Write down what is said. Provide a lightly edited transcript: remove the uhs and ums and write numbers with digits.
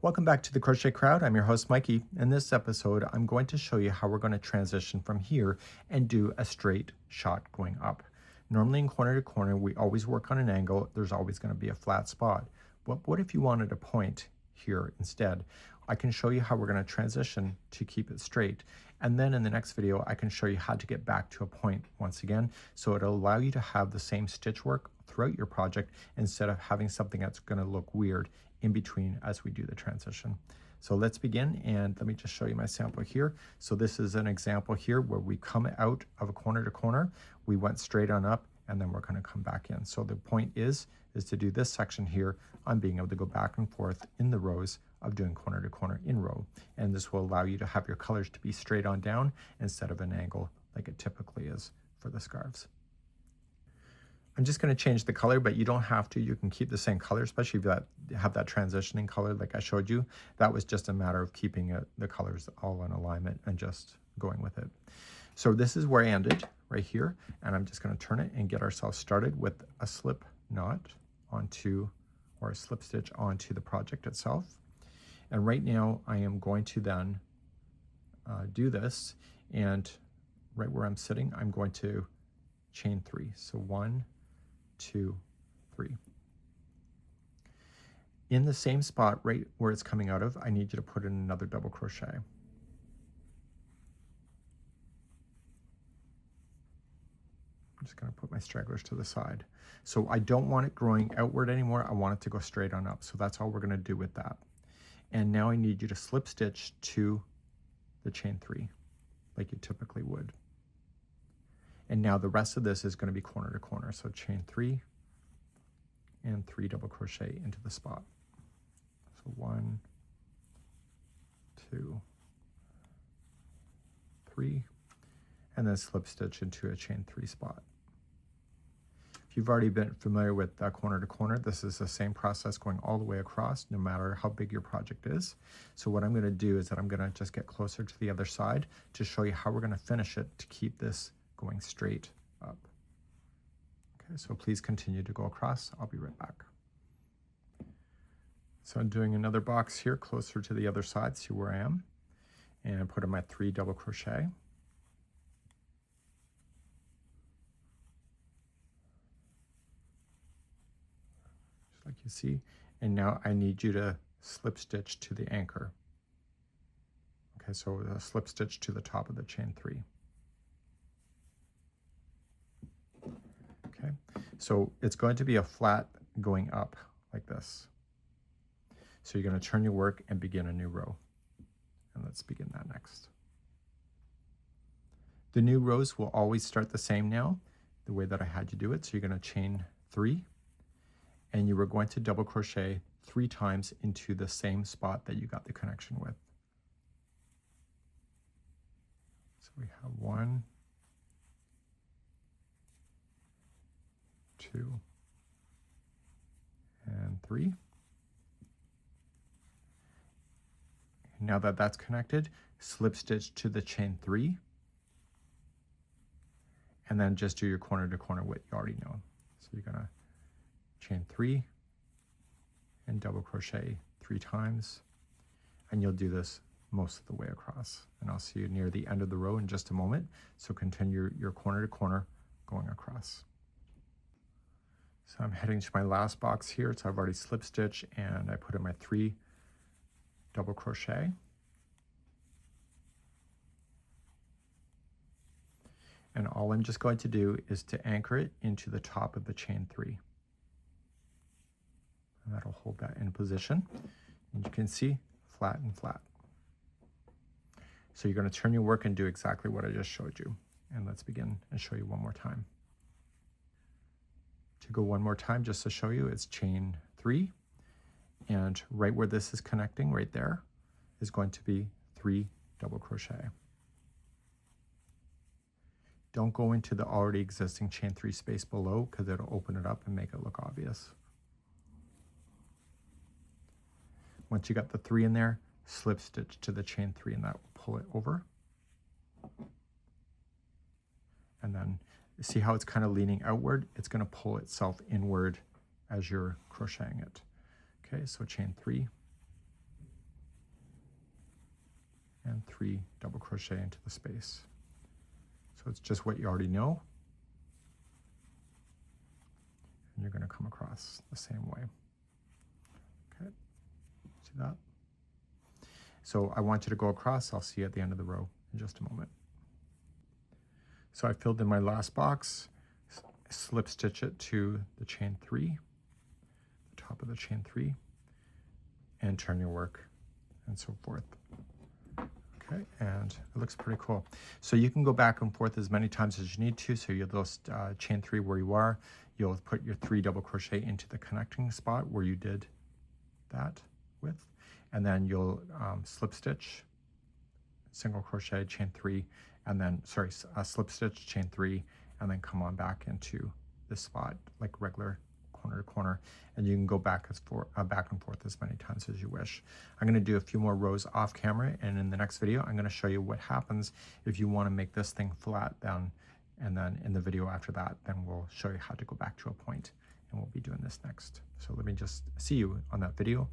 Welcome back to the Crochet Crowd. I'm your host, Mikey. In this episode, I'm going to show you how we're going to transition from here and do a straight shot going up. Normally in corner to corner, we always work on an angle. There's always going to be a flat spot. But what if you wanted a point here instead? I can show you how we're going to transition to keep it straight. And then in the next video, I can show you how to get back to a point once again. So it'll allow you to have the same stitch work throughout your project instead of having something that's going to look weird in between as we do the transition. So let's begin, and let me just show you my sample here. So this is an example here where we come out of a corner to corner, we went straight on up, and then we're going to come back in. So the point is to do this section here on being able to go back and forth in the rows of doing corner to corner in row. And this will allow you to have your colors to be straight on down instead of an angle like it typically is for the scarves. I'm just going to change the color, but you don't have to. You can keep the same color, especially if you have that transitioning color like I showed you. That was just a matter of keeping the colors all in alignment and just going with it. So this is where I ended right here, and I'm just going to turn it and get ourselves started with a slip knot onto, or a slip stitch onto the project itself. And right now I am going to then do this, and right where I'm sitting, I'm going to chain 3. So 1, 2, 3. In the same spot right where it's coming out of, I need you to put in another double crochet. I'm just going to put my stragglers to the side. So I don't want it growing outward anymore. I want it to go straight on up. So that's all we're going to do with that. And now I need you to slip stitch to the chain 3 like you typically would. And now the rest of this is going to be corner to corner. So chain 3 and 3 double crochet into the spot. So 1, 2, 3, and then slip stitch into a chain 3 spot. If you've already been familiar with corner to corner, this is the same process going all the way across, no matter how big your project is. So what I'm going to do is that I'm going to just get closer to the other side to show you how we're going to finish it to keep this going straight up. Okay, so please continue to go across. I'll be right back. So I'm doing another box here closer to the other side, see where I am, and put in my 3 double crochet. Just like you see. And now I need you to slip stitch to the anchor. Okay, so a slip stitch to the top of the chain 3. Okay, so it's going to be a flat going up like this. So you're going to turn your work and begin a new row. And let's begin that next. The new rows will always start the same now, the way that I had you do it. So you're going to chain 3, and you were going to double crochet 3 times into the same spot that you got the connection with. So we have 1, 2, and 3. And now that that's connected, slip stitch to the chain 3, and then just do your corner to corner what you already know. So you're gonna chain 3 and double crochet 3 times, and you'll do this most of the way across. And I'll see you near the end of the row in just a moment. So continue your corner to corner going across. So I'm heading to my last box here. So I've already slip stitched, and I put in my 3 double crochet. And all I'm just going to do is to anchor it into the top of the chain 3. And that'll hold that in position. And you can see flat and flat. So you're going to turn your work and do exactly what I just showed you. And let's begin and show you one more time. To go one more time, just to show you, it's chain 3, and right where this is connecting, right there, is going to be 3 double crochet. Don't go into the already existing chain 3 space below, because it'll open it up and make it look obvious. Once you got the 3 in there, slip stitch to the chain 3, and that will pull it over. And then see how it's kind of leaning outward? It's going to pull itself inward as you're crocheting it. Okay, so chain 3, and 3 double crochet into the space. So it's just what you already know. And you're going to come across the same way. Okay, see that? So I want you to go across. I'll see you at the end of the row in just a moment. So I filled in my last box, slip stitch it to the chain 3, the top of the chain 3, and turn your work and so forth. Okay, and it looks pretty cool. So you can go back and forth as many times as you need to. So you'll just chain 3 where you are. You'll put your 3 double crochet into the connecting spot where you did that with, and then you'll slip stitch, single crochet, chain 3, and then slip stitch, chain 3, and then come on back into this spot like regular corner to corner, and you can go back and forth as many times as you wish. I'm going to do a few more rows off camera, and in the next video I'm going to show you what happens if you want to make this thing flat down, and then in the video after that then we'll show you how to go back to a point, and we'll be doing this next. So let me just see you on that video